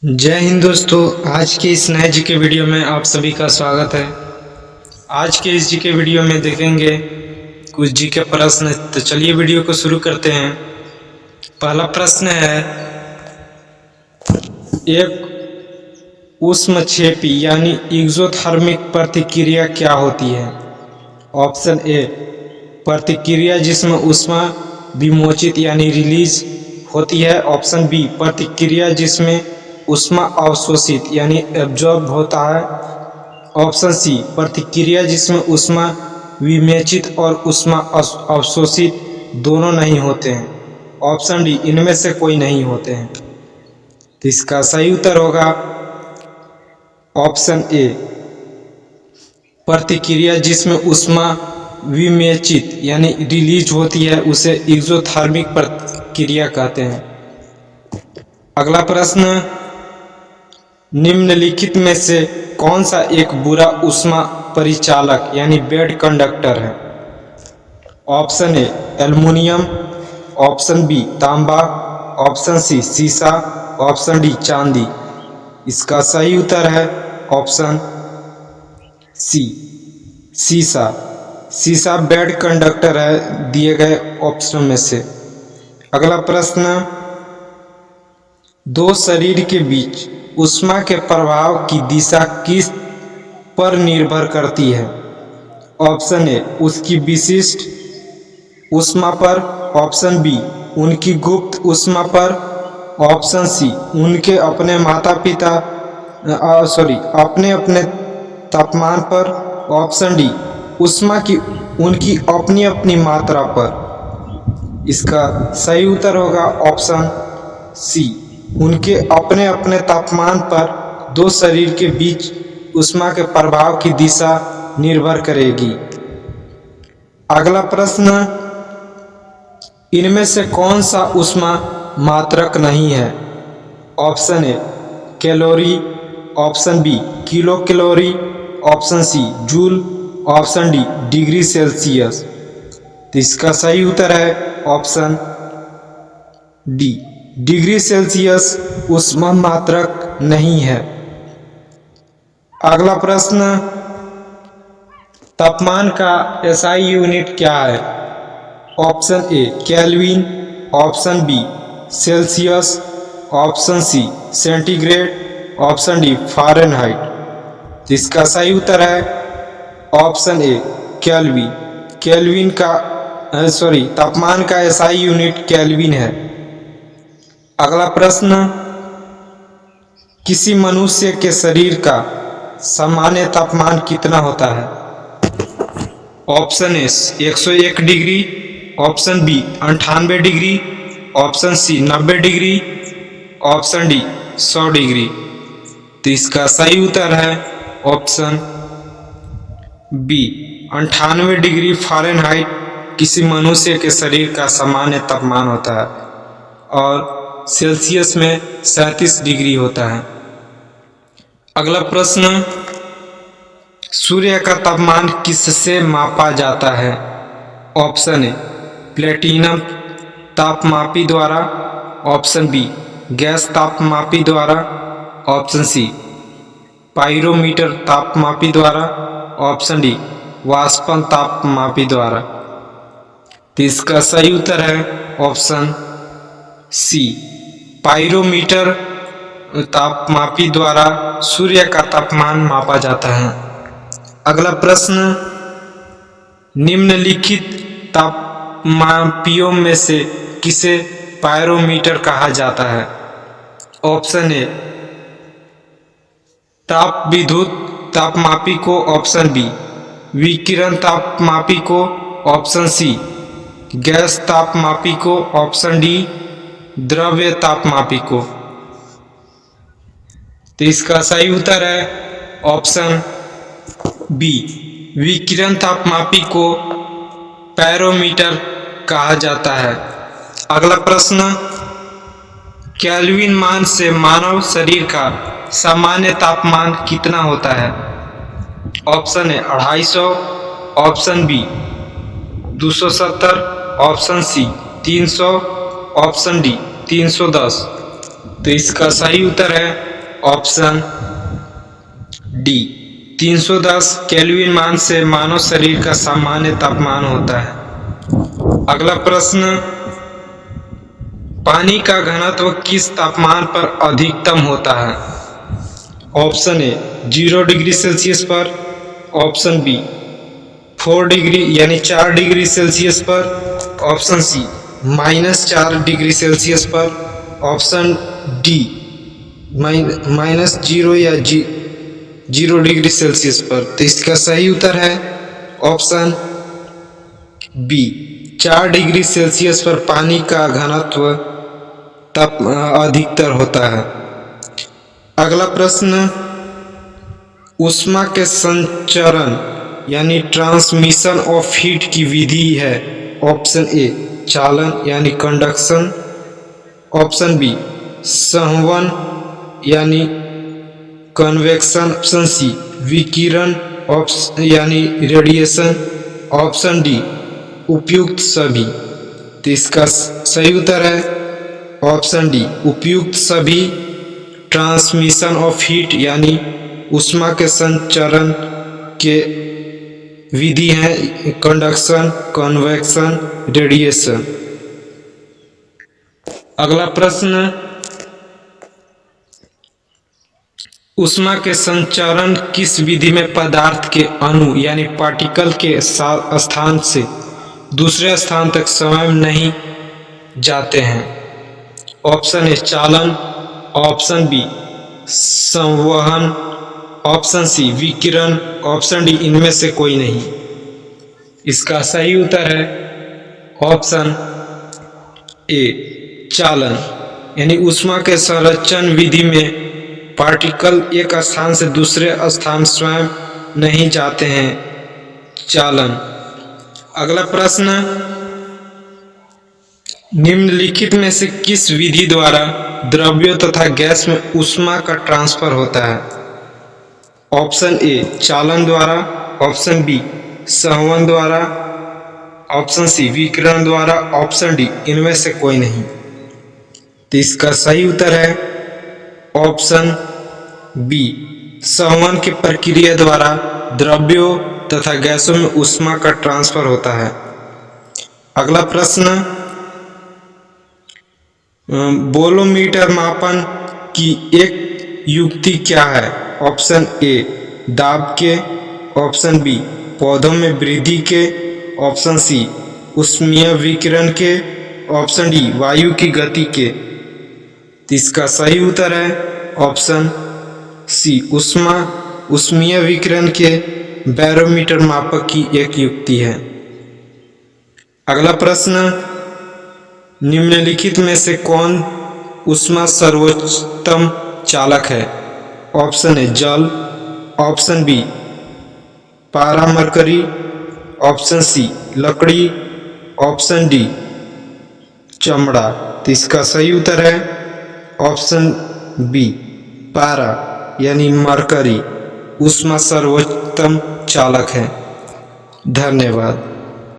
जय हिंद दोस्तों। आज के इस नए जीके वीडियो में आप सभी का स्वागत है। आज के इस जीके वीडियो में देखेंगे कुछ जीके प्रश्न। तो चलिए वीडियो को शुरू करते हैं। पहला प्रश्न है, एक ऊष्मक्षेपी यानी एक्सोथर्मिक प्रतिक्रिया क्या होती है? ऑप्शन ए, प्रतिक्रिया जिसमें ऊष्मा विमोचित यानी रिलीज होती है। ऑप्शन बी, प्रतिक्रिया जिसमें ऊष्मा अवशोषित यानी एब्जॉर्ब होता है। ऑप्शन सी, प्रतिक्रिया जिसमें ऊष्मा विमेचित और ऊष्मा अवशोषित दोनों नहीं होते हैं। ऑप्शन डी, इनमें से कोई नहीं होते हैं। तो इसका सही उत्तर होगा ऑप्शन ए, प्रतिक्रिया जिसमें ऊष्मा विमेचित यानी रिलीज होती है उसे एक्सोथर्मिक प्रतिक्रिया कहते हैं। अगला प्रश्न, निम्नलिखित में से कौन सा एक बुरा ऊष्मा परिचालक यानी बेड कंडक्टर है? Option A, aluminium. Option B, तांबा। ऑप्शन सी, सीसा। ऑप्शन डी, चांदी। इसका सही उत्तर है ऑप्शन सी, सीसा। सीसा बेड कंडक्टर है दिए गए ऑप्शन में से। अगला प्रश्न, दो शरीर के बीच ऊष्मा के प्रवाह की दिशा किस पर निर्भर करती है? ऑप्शन ए, उसकी विशिष्ट ऊष्मा पर। ऑप्शन बी, उनकी गुप्त ऊष्मा पर। ऑप्शन सी, उनके अपने अपने अपने तापमान पर। ऑप्शन डी, ऊष्मा की उनकी अपनी अपनी मात्रा पर। इसका सही उत्तर होगा ऑप्शन सी, उनके अपने अपने तापमान पर दो शरीर के बीच ऊष्मा के प्रवाह की दिशा निर्भर करेगी। अगला प्रश्न, इनमें से कौन सा ऊष्मा मात्रक नहीं है? Option A, calorie. Option B, kilocalorie. Option C, joule. Option D, degree Celsius. तो इसका सही उत्तर है ऑप्शन डी, डिग्री सेल्सियस ऊष्मा मात्रक नहीं है। अगला प्रश्न, तापमान का एसआई यूनिट क्या है? Option A, kelvin. Option B, Celsius. Option C, centigrade. Option D, Fahrenheit. इसका सही उत्तर है ऑप्शन ए, केल्विन। केल्विन का तापमान का एसआई यूनिट केल्विन है। अगला प्रश्न, किसी मनुष्य के शरीर का सामान्य तापमान कितना होता है? Option A, 101 degree. Option B, 98 degree. Option C, 90 degree. Option D, 100 degree. तो इसका सही उत्तर है ऑप्शन बी, 98 डिग्री फ़ारेनहाइट किसी मनुष्य के शरीर का सामान्य तापमान होता है और सेल्सियस में 37 डिग्री होता है। अगला प्रश्न, सूर्य का तापमान किससे मापा जाता है? ऑप्शन ए, प्लेटिनम तापमापी द्वारा। ऑप्शन बी, गैस तापमापी द्वारा। ऑप्शन सी, पाइरोमीटर तापमापी द्वारा। ऑप्शन डी, वाष्पन तापमापी द्वारा। तो इसका सही उत्तर है ऑप्शन सी, पाइरोमीटर तापमापी द्वारा सूर्य का तापमान मापा जाता है। अगला प्रश्न, निम्नलिखित तापमापियों में से किसे पाइरोमीटर कहा जाता है? ऑप्शन ए, ताप विद्युत तापमापी को। ऑप्शन बी, विकिरण तापमापी को। ऑप्शन सी, गैस तापमापी को। ऑप्शन डी, द्रव्य तापमापी को। तो इसका सही उत्तर है ऑप्शन बी, विकिरण तापमापी को पाइरोमीटर कहा जाता है। अगला प्रश्न, केल्विन मान से मानव शरीर का सामान्य तापमान कितना होता है? Option A, 250। Option B, 270। Option C, 300। Option D, 310। तो इसका सही उत्तर है ऑप्शन डी 310 केल्विन मान से मानव शरीर का सामान्य तापमान होता है। अगला प्रश्न, पानी का घनत्व किस तापमान पर अधिकतम होता है? ऑप्शन ए 0 डिग्री सेल्सियस पर, ऑप्शन बी 4 डिग्री यानी 4 डिग्री सेल्सियस पर, ऑप्शन सी -4 डिग्री सेल्सियस पर, ऑप्शन डी -0 या 0 डिग्री सेल्सियस पर। तो इसका सही उत्तर है ऑप्शन बी 4 डिग्री सेल्सियस पर पानी का घनत्व अधिकतर होता है। अगला प्रश्न, ऊष्मा के संचरण यानी ट्रांसमिशन ऑफ हीट की विधि है। ऑप्शन ए चालन यानी कंडक्शन, ऑप्शन बी संवहन यानी कन्वेक्शन, ऑप्शन सी विकिरण यानी रेडिएशन, ऑप्शन डी उपयुक्त सभी। तो इसका सही उत्तर है ऑप्शन डी उपयुक्त सभी। ट्रांसमिशन ऑफ हीट यानी ऊष्मा के संचरण के विधि है कंडक्शन, कन्वेक्शन, रेडिएशन। अगला प्रश्न, ऊष्मा के संचरण किस विधि में पदार्थ के अणु यानी पार्टिकल के स्थान से दूसरे स्थान तक स्वयं नहीं जाते हैं? ऑप्शन ए चालन, ऑप्शन बी संवहन, ऑप्शन सी विकिरण, ऑप्शन डी इनमें से कोई नहीं। इसका सही उत्तर है ऑप्शन ए चालन यानी ऊष्मा के संचरण विधि में पार्टिकल एक स्थान से दूसरे स्थान स्वयं नहीं जाते हैं, चालन। अगला प्रश्न, निम्नलिखित में से किस विधि द्वारा द्रव्यों तथा गैस में ऊष्मा का ट्रांसफर होता है? ऑप्शन ए चालन द्वारा, ऑप्शन बी संवहन द्वारा, ऑप्शन सी विकिरण द्वारा, ऑप्शन डी इनमें से कोई नहीं। तो इसका सही उत्तर है ऑप्शन बी संवहन की प्रक्रिया द्वारा द्रव्यों तथा गैसों में ऊष्मा का ट्रांसफर होता है। अगला प्रश्न, बोलोमीटर मापन की एक युक्ति क्या है? ऑप्शन ए दाब के, ऑप्शन बी पौधों में वृद्धि के, ऑप्शन सी ऊष्मीय विकिरण के, ऑप्शन डी वायु की गति के। तो इसका सही उत्तर है ऑप्शन सी ऊष्मीय विकिरण के बैरोमीटर मापक की एक युक्ति है। अगला प्रश्न, निम्नलिखित में से कौन ऊष्मा सर्वोत्तम चालक है? ऑप्शन ए जल, ऑप्शन बी पारा मरकरी, ऑप्शन सी लकड़ी, ऑप्शन डी चमड़ा। तो इसका सही उत्तर है ऑप्शन बी पारा यानी मरकरी ऊष्मा सर्वोत्तम चालक है। धन्यवाद।